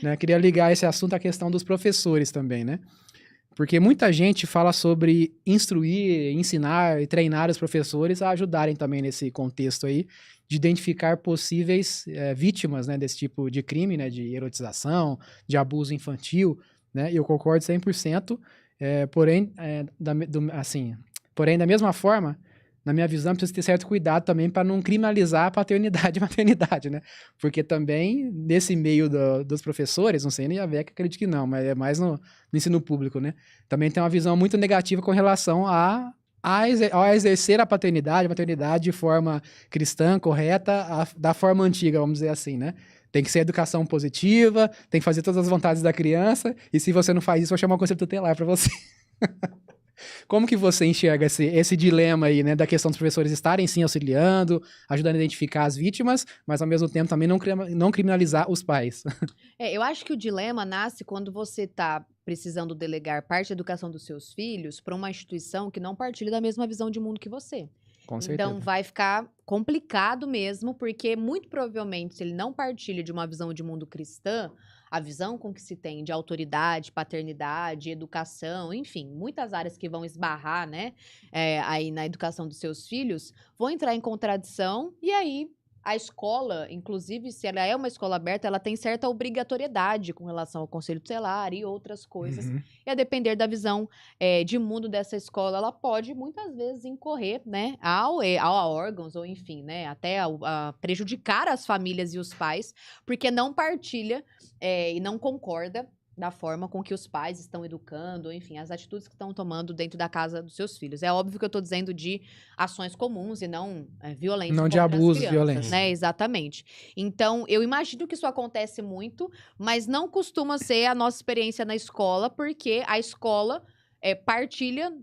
Né? Queria ligar esse assunto à questão dos professores também, né? Porque muita gente fala sobre instruir, ensinar e treinar os professores a ajudarem também nesse contexto aí de identificar possíveis vítimas, né, desse tipo de crime, né, de erotização, de abuso infantil, né? E eu concordo 100%, porém, porém, da mesma forma, na minha visão, precisa ter certo cuidado também para não criminalizar a paternidade e maternidade, né? Porque também, nesse meio dos professores, não sei nem a VEC, acredito que não, mas é mais no ensino público, né? Também tem uma visão muito negativa com relação ao exercer a maternidade de forma cristã, correta, da forma antiga, vamos dizer assim, né? Tem que ser educação positiva, tem que fazer todas as vontades da criança, e se você não faz isso, eu vou chamar o conselho tutelar para você. Como que você enxerga esse dilema aí, né, da questão dos professores estarem sim auxiliando, ajudando a identificar as vítimas, mas ao mesmo tempo também não criminalizar os pais? Eu acho que o dilema nasce quando você está precisando delegar parte da educação dos seus filhos para uma instituição que não partilha da mesma visão de mundo que você. Com Então certeza. vai ficar complicado mesmo, porque muito provavelmente, se ele não partilha de uma visão de mundo cristã, a visão com que se tem de autoridade, paternidade, educação, enfim, muitas áreas que vão esbarrar, né, aí na educação dos seus filhos, vão entrar em contradição, e aí a escola, inclusive, se ela é uma escola aberta, ela tem certa obrigatoriedade com relação ao conselho tutelar e outras coisas. Uhum. E a depender da visão de mundo dessa escola, ela pode muitas vezes incorrer, né, a órgãos, ou enfim, né, até a prejudicar as famílias e os pais, porque não partilha e não concorda da forma com que os pais estão educando, enfim, as atitudes que estão tomando dentro da casa dos seus filhos. É óbvio que eu estou dizendo de ações comuns e não violência Não de contra as abuso, crianças, violência. né? Exatamente. Então, eu imagino que isso acontece muito, mas não costuma ser a nossa experiência na escola, porque a escola partilha,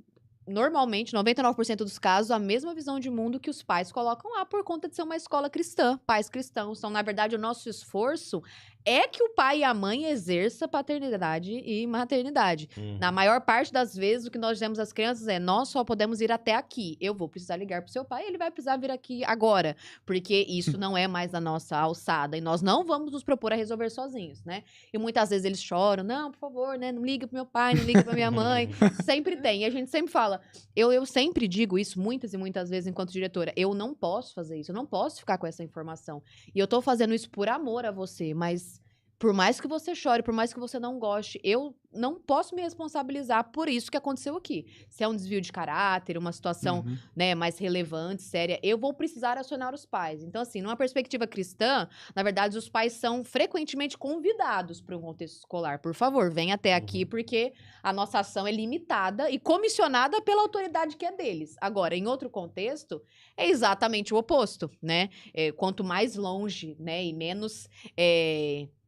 normalmente, 99% dos casos, a mesma visão de mundo que os pais colocam lá por conta de ser uma escola cristã, pais cristãos. Então, na verdade, o nosso esforço é que o pai e a mãe exerça paternidade e maternidade. Na Uhum. maior parte das vezes, o que nós dizemos às crianças é: nós só podemos ir até aqui. Eu vou precisar ligar pro seu pai, ele vai precisar vir aqui agora, porque isso não é mais a nossa alçada e nós não vamos nos propor a resolver sozinhos, né? E muitas vezes eles choram: não, por favor, né? Não liga pro meu pai, não liga pra minha mãe. Sempre tem. E a gente sempre fala, eu sempre digo isso muitas e muitas vezes enquanto diretora, eu não posso fazer isso, eu não posso ficar com essa informação. E eu tô fazendo isso por amor a você, mas por mais que você chore, por mais que você não goste, eu não posso me responsabilizar por isso que aconteceu aqui. Se é um desvio de caráter, uma situação, Uhum. né, mais relevante, séria, eu vou precisar acionar os pais. Então, assim, numa perspectiva cristã, na verdade, os pais são frequentemente convidados para um contexto escolar. Por favor, venha até aqui, Uhum. porque a nossa ação é limitada e comissionada pela autoridade que é deles. Agora, em outro contexto, é exatamente o oposto, né? Quanto mais longe, né, e menos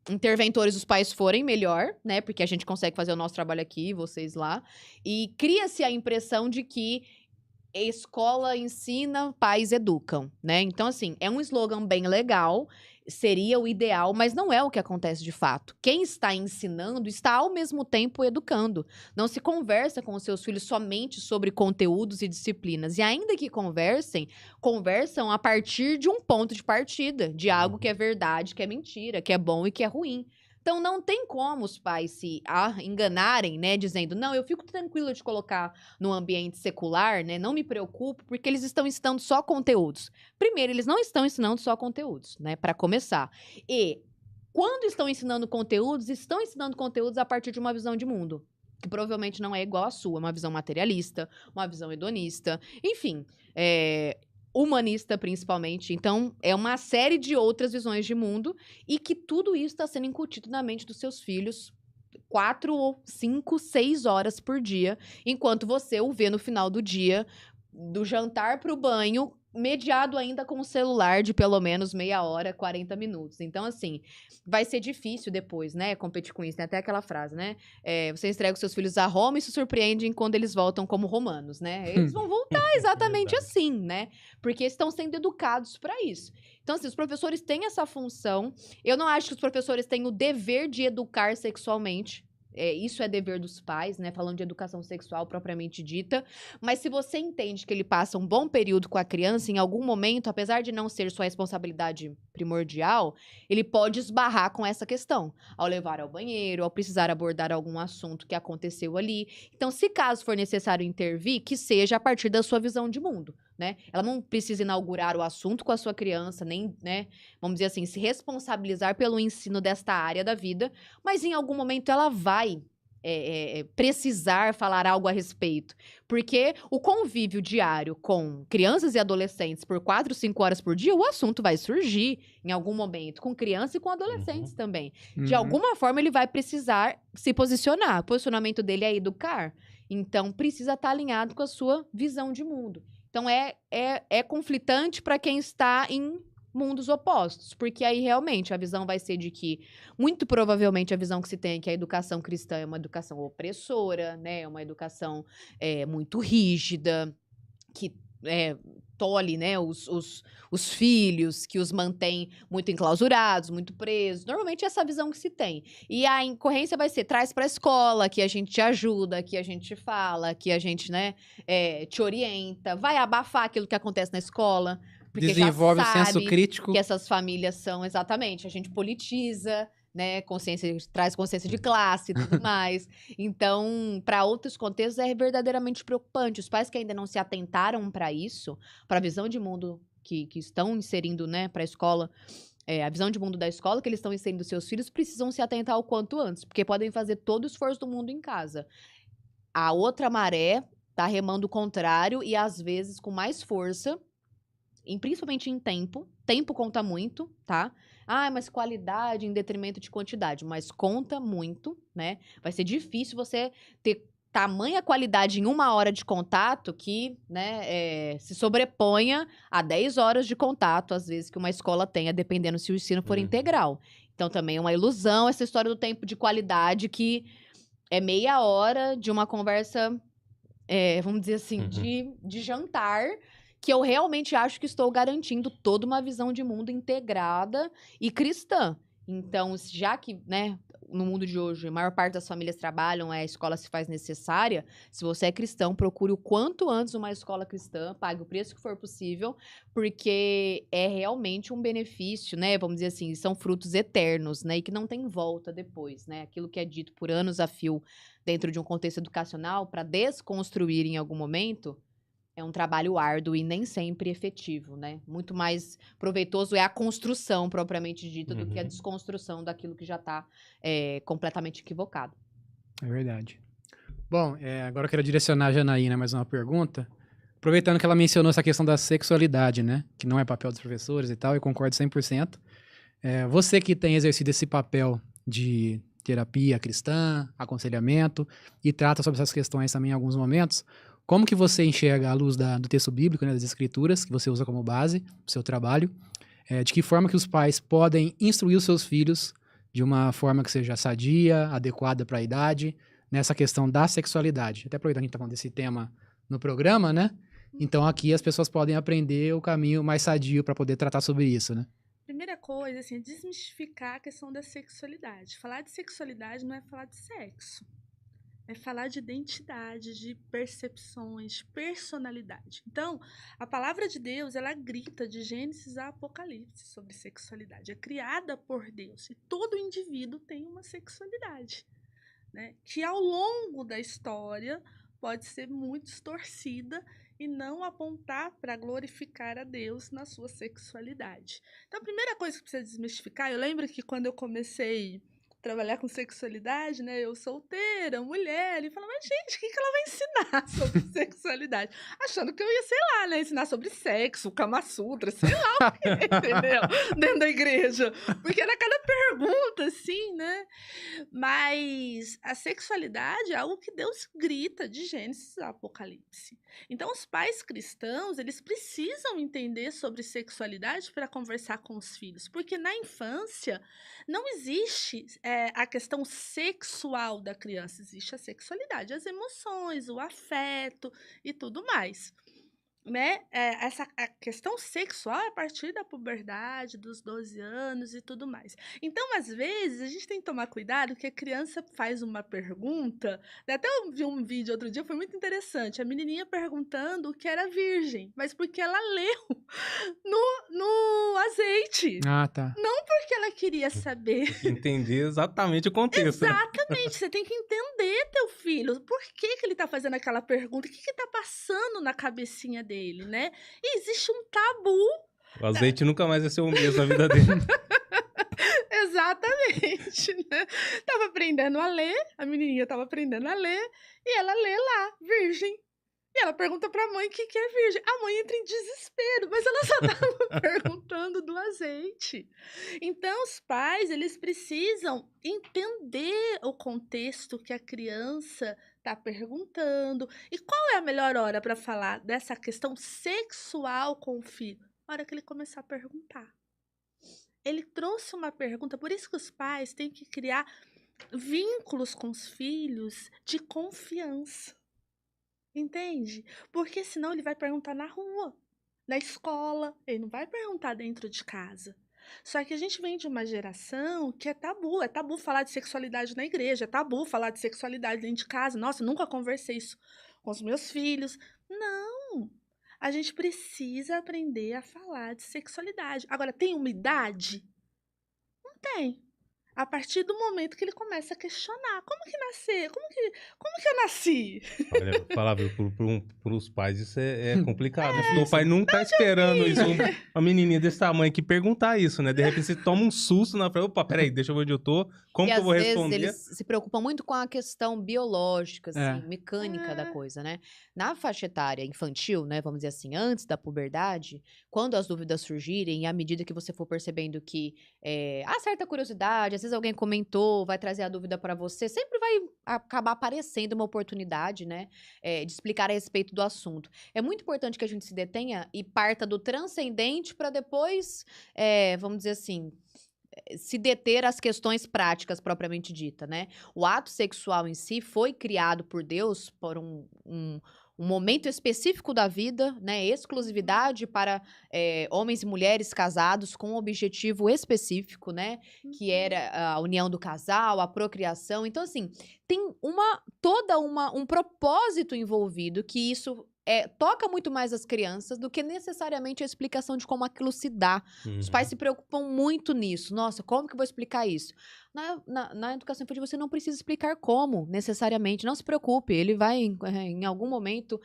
interventores os pais forem, melhor, né? Porque a gente consegue fazer o nosso trabalho aqui, vocês lá. E cria-se a impressão de que escola ensina, pais educam, né? Então, assim, é um slogan bem legal, seria o ideal, mas não é o que acontece de fato. Quem está ensinando está ao mesmo tempo educando. Não se conversa com os seus filhos somente sobre conteúdos e disciplinas. E ainda que conversem, conversam a partir de um ponto de partida, de algo que é verdade, que é mentira, que é bom e que é ruim. Então não tem como os pais se enganarem, né, dizendo: "Não, eu fico tranquilo de colocar no ambiente secular, né, não me preocupo, porque eles estão ensinando só conteúdos". Primeiro, eles não estão ensinando só conteúdos, né, para começar. E quando estão ensinando conteúdos a partir de uma visão de mundo, que provavelmente não é igual à sua, uma visão materialista, uma visão hedonista, enfim, humanista principalmente. Então, é uma série de outras visões de mundo e que tudo isso está sendo incutido na mente dos seus filhos 4 ou 5, 6 horas por dia, enquanto você o vê no final do dia, do jantar para o banho, mediado ainda com o celular de pelo menos meia hora, 40 minutos. Então, assim, vai ser difícil depois, né, competir com isso. Tem até aquela frase, né? Você entrega os seus filhos a Roma e se surpreendem quando eles voltam como romanos, né? Eles vão voltar exatamente Verdade. assim, né? Porque estão sendo educados para isso. Então, assim, os professores têm essa função. Eu não acho que os professores têm o dever de educar sexualmente. isso é dever dos pais, né? Falando de educação sexual propriamente dita. Mas se você entende que ele passa um bom período com a criança, em algum momento, apesar de não ser sua responsabilidade primordial, ele pode esbarrar com essa questão, ao levar ao banheiro, ao precisar abordar algum assunto que aconteceu ali. Então, se caso for necessário intervir, que seja a partir da sua visão de mundo, né? Ela não precisa inaugurar o assunto com a sua criança, nem, né, vamos dizer assim, se responsabilizar pelo ensino desta área da vida, mas em algum momento ela vai precisar falar algo a respeito. Porque o convívio diário com crianças e adolescentes por 4, 5 horas por dia, o assunto vai surgir em algum momento, com criança e com adolescentes também. De alguma forma, ele vai precisar se posicionar. O posicionamento dele é educar. Então, precisa estar alinhado com a sua visão de mundo. Então, é conflitante para quem está em mundos opostos, porque aí realmente a visão vai ser de que, muito provavelmente, a visão que se tem é que a educação cristã é uma educação opressora, né? É uma educação muito rígida, que tolhe, né, os filhos, que os mantém muito enclausurados, muito presos. Normalmente é essa visão que se tem. E a incorrência vai ser, traz para a escola, que a gente te ajuda, que a gente te fala, que a gente, né, te orienta, vai abafar aquilo que acontece na escola, porque Desenvolve o já senso sabe crítico. que essas famílias são, exatamente, a gente politiza, né, traz consciência de classe e tudo mais. Então, para outros contextos é verdadeiramente preocupante. Os pais que ainda não se atentaram para isso, para a visão de mundo que estão inserindo, né, para a escola, a visão de mundo da escola que eles estão inserindo seus filhos, precisam se atentar o quanto antes, porque podem fazer todo o esforço do mundo em casa. A outra maré tá remando o contrário e às vezes com mais força, principalmente em tempo. Tempo conta muito, tá? Mas qualidade em detrimento de quantidade. Mas conta muito, né? Vai ser difícil você ter tamanha qualidade em 1 hora de contato que, né, se sobreponha a 10 horas de contato, às vezes, que uma escola tenha, dependendo se o ensino for integral. Então, também é uma ilusão essa história do tempo de qualidade, que é meia hora de uma conversa, vamos dizer assim, de jantar, que eu realmente acho que estou garantindo toda uma visão de mundo integrada e cristã. Então, já que, né, no mundo de hoje, a maior parte das famílias trabalham, a escola se faz necessária, se você é cristão, procure o quanto antes uma escola cristã, pague o preço que for possível, porque é realmente um benefício, né, vamos dizer assim, são frutos eternos, né, e que não tem volta depois, né, aquilo que é dito por anos a fio dentro de um contexto educacional, para desconstruir em algum momento, é um trabalho árduo e nem sempre efetivo, né? Muito mais proveitoso é a construção propriamente dita do que a desconstrução daquilo que já está completamente equivocado. É verdade. Bom, agora eu quero direcionar a Janaína mais uma pergunta. Aproveitando que ela mencionou essa questão da sexualidade, né? Que não é papel dos professores e tal, eu concordo 100%. Você que tem exercido esse papel de terapia cristã, aconselhamento, e trata sobre essas questões também em alguns momentos, como que você enxerga à luz do texto bíblico, né, das escrituras, que você usa como base para o seu trabalho, de que forma que os pais podem instruir os seus filhos de uma forma que seja sadia, adequada para a idade, nessa questão da sexualidade? Até aproveitando que a gente está falando desse tema no programa, né? Então aqui as pessoas podem aprender o caminho mais sadio para poder tratar sobre isso, né? Primeira coisa, assim, é desmistificar a questão da sexualidade. Falar de sexualidade não é falar de sexo. É falar de identidade, de percepções, de personalidade. Então, a palavra de Deus, ela grita de Gênesis a Apocalipse sobre sexualidade. É criada por Deus. E todo indivíduo tem uma sexualidade, né? Que ao longo da história pode ser muito distorcida e não apontar para glorificar a Deus na sua sexualidade. Então, a primeira coisa que precisa desmistificar, eu lembro que quando eu comecei trabalhar com sexualidade, né? Eu solteira, mulher, e falava, mas gente, o que ela vai ensinar sobre sexualidade? Achando que eu ia, sei lá, né? Ensinar sobre sexo, Kama Sutra, sei lá o quê, entendeu? Dentro da igreja. Porque era cada pergunta, assim, né? Mas a sexualidade é algo que Deus grita de Gênesis a Apocalipse. Então, os pais cristãos, eles precisam entender sobre sexualidade para conversar com os filhos. Porque na infância, não existe a questão sexual da criança, existe a sexualidade, as emoções, o afeto e tudo mais. né, a questão sexual é a partir da puberdade, dos 12 anos e tudo mais. Então, às vezes, a gente tem que tomar cuidado que a criança faz uma pergunta, né, até eu vi um vídeo outro dia, foi muito interessante, a menininha perguntando o que era virgem, mas porque ela leu no azeite, Ah, tá. não porque ela queria saber. Tem que entender exatamente o contexto, né? Exatamente, você tem que entender teu filho, por que que ele tá fazendo aquela pergunta, o que que tá passando na cabecinha dele, né? E existe um tabu. O azeite nunca mais vai ser o mesmo na vida dele. Exatamente, né? Tava aprendendo a ler, a menininha tava aprendendo a ler, e ela lê lá, virgem. E ela pergunta pra mãe o que que é virgem. A mãe entra em desespero, mas ela só tava perguntando do azeite. Então, os pais, eles precisam entender o contexto que a criança tá perguntando. E qual é a melhor hora para falar dessa questão sexual com o filho? A hora que ele começar a perguntar. Ele trouxe uma pergunta, por isso que os pais têm que criar vínculos com os filhos de confiança. Entende? Porque senão ele vai perguntar na rua, na escola, ele não vai perguntar dentro de casa. Só que a gente vem de uma geração que é tabu falar de sexualidade na igreja, é tabu falar de sexualidade dentro de casa. Nossa, nunca conversei isso com os meus filhos. Não, a gente precisa aprender a falar de sexualidade. Agora, tem uma idade? Não tem. A partir do momento que ele começa a questionar, como que nascer? Como que eu nasci? Olha, falar pros pais, isso é complicado, né? Porque o pai não tá esperando isso. Uma menininha desse tamanho que perguntar isso, né? De repente você toma um susto na frente. Opa, peraí, deixa eu ver onde eu tô. Como que eu vou responder? Eles se preocupam muito com a questão biológica, assim, É. mecânica da É. coisa, né? Na faixa etária infantil, né, vamos dizer assim, antes da puberdade, quando as dúvidas surgirem, e à medida que você for percebendo que há certa curiosidade, às vezes alguém comentou, vai trazer a dúvida para você, sempre vai acabar aparecendo uma oportunidade, né, de explicar a respeito do assunto. É muito importante que a gente se detenha e parta do transcendente para depois, vamos dizer assim, se deter às questões práticas propriamente dita, né? O ato sexual em si foi criado por Deus por um momento específico da vida, né? Exclusividade para homens e mulheres casados com um objetivo específico, né? Que era a união do casal, a procriação. Então, assim, tem um propósito envolvido que isso toca muito mais as crianças do que necessariamente a explicação de como aquilo se dá. Os pais se preocupam muito nisso. Nossa, como que eu vou explicar isso? Na educação infantil, você não precisa explicar como, necessariamente. Não se preocupe, ele vai, em algum momento,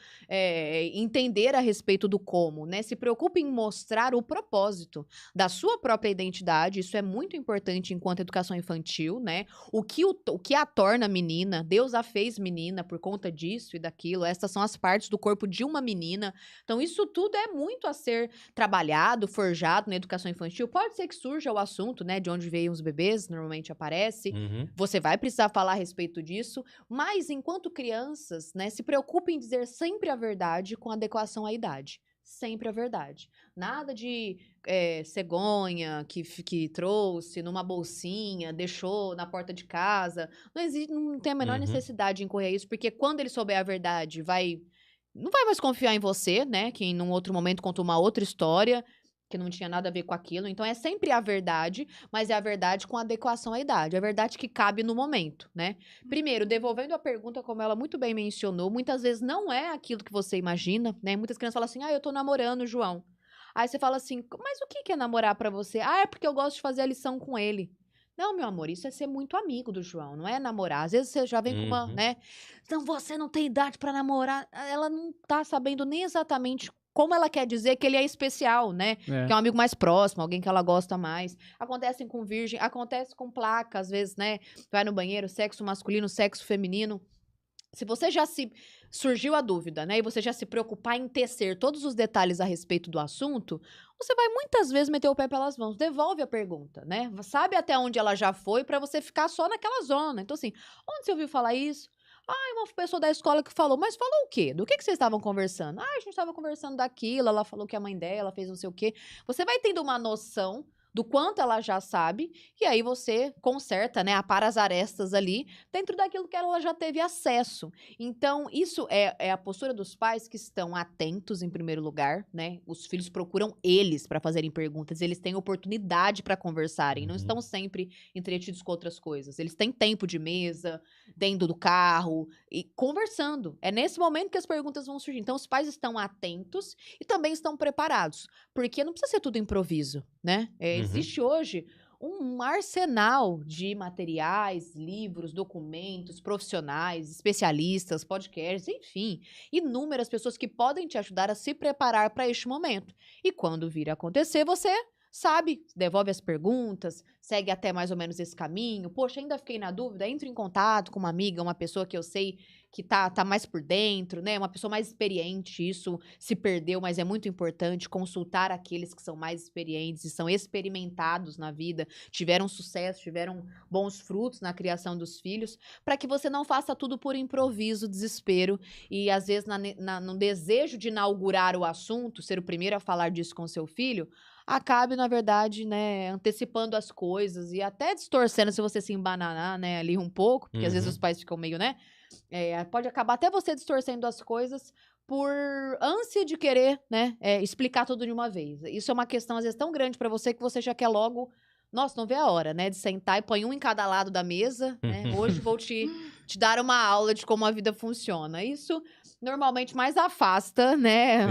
entender a respeito do como, né? Se preocupe em mostrar o propósito da sua própria identidade. Isso é muito importante enquanto educação infantil, né? O que a torna menina. Deus a fez menina por conta disso e daquilo. Essas são as partes do corpo de uma menina. Então, isso tudo é muito a ser trabalhado, forjado na educação infantil. Pode ser que surja o assunto, né? De onde veio os bebês, normalmente aparece. Você vai precisar falar a respeito disso. Mas, enquanto crianças, né? Se preocupe em dizer sempre a verdade com adequação à idade. Sempre a verdade. Nada de cegonha que trouxe numa bolsinha, deixou na porta de casa. Não tem a menor necessidade de incorrer isso, porque quando ele souber a verdade, não vai mais confiar em você, né? Que em um outro momento contou uma outra história que não tinha nada a ver com aquilo. Então é sempre a verdade, mas é a verdade com adequação à idade. É a verdade que cabe no momento, né? Primeiro, devolvendo a pergunta, como ela muito bem mencionou, muitas vezes não é aquilo que você imagina, né? Muitas crianças falam assim: eu tô namorando o João. Aí você fala assim: mas o que é namorar pra você? É porque eu gosto de fazer a lição com ele. Não, meu amor, isso é ser muito amigo do João, não é namorar. Às vezes você já vem com uma, né? Então você não tem idade pra namorar. Ela não tá sabendo nem exatamente como ela quer dizer que ele é especial, né? Que é um amigo mais próximo, alguém que ela gosta mais. Acontece com virgem, acontece com placa, às vezes, né? Vai no banheiro, sexo masculino, sexo feminino. Se você já surgiu a dúvida, né? E você já se preocupar em tecer todos os detalhes a respeito do assunto, você vai muitas vezes meter o pé pelas mãos. Devolve a pergunta, né? Sabe até onde ela já foi pra você ficar só naquela zona. Então, assim, onde você ouviu falar isso? Uma pessoa da escola que falou. Mas falou o quê? Do que vocês estavam conversando? A gente estava conversando daquilo, ela falou que a mãe dela fez não sei o quê. Você vai tendo uma noção do quanto ela já sabe, e aí você conserta, né, apara as arestas ali, dentro daquilo que ela já teve acesso. Então, isso é a postura dos pais que estão atentos, em primeiro lugar, né? Os filhos procuram eles para fazerem perguntas, eles têm oportunidade para conversarem, não estão sempre entretidos com outras coisas. Eles têm tempo de mesa, dentro do carro, e conversando. É nesse momento que as perguntas vão surgir. Então, os pais estão atentos e também estão preparados, porque não precisa ser tudo improviso, né? Existe hoje um arsenal de materiais, livros, documentos, profissionais, especialistas, podcasts, enfim, inúmeras pessoas que podem te ajudar a se preparar para este momento. E quando vir a acontecer, você sabe, devolve as perguntas, segue até mais ou menos esse caminho. Poxa, ainda fiquei na dúvida, entre em contato com uma amiga, uma pessoa que eu sei que tá mais por dentro, né? Uma pessoa mais experiente. Isso se perdeu, mas é muito importante consultar aqueles que são mais experientes e são experimentados na vida, tiveram sucesso, tiveram bons frutos na criação dos filhos, para que você não faça tudo por improviso, desespero e às vezes no desejo de inaugurar o assunto, ser o primeiro a falar disso com seu filho, acabe, na verdade, né, antecipando as coisas e até distorcendo se você se embananar, né, ali um pouco, porque às vezes os pais ficam meio, né, pode acabar até você distorcendo as coisas por ânsia de querer, né, explicar tudo de uma vez. Isso é uma questão, às vezes, tão grande pra você que você já quer logo, nossa, não vê a hora, né, de sentar e põe um em cada lado da mesa, né, hoje vou te dar uma aula de como a vida funciona. Isso normalmente mais afasta, né,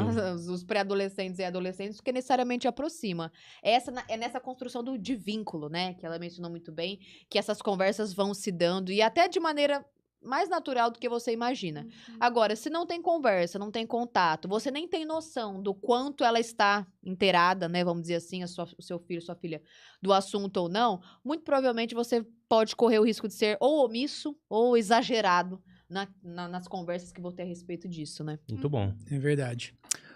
os pré-adolescentes e adolescentes do que necessariamente aproxima. É nessa construção de vínculo, né, que ela mencionou muito bem, que essas conversas vão se dando e até de maneira mais natural do que você imagina. Agora, se não tem conversa, não tem contato, você nem tem noção do quanto ela está inteirada, né, vamos dizer assim, o seu filho, sua filha, do assunto ou não, muito provavelmente você pode correr o risco de ser ou omisso ou exagerado nas conversas que vou ter a respeito disso, né? Muito bom. É verdade.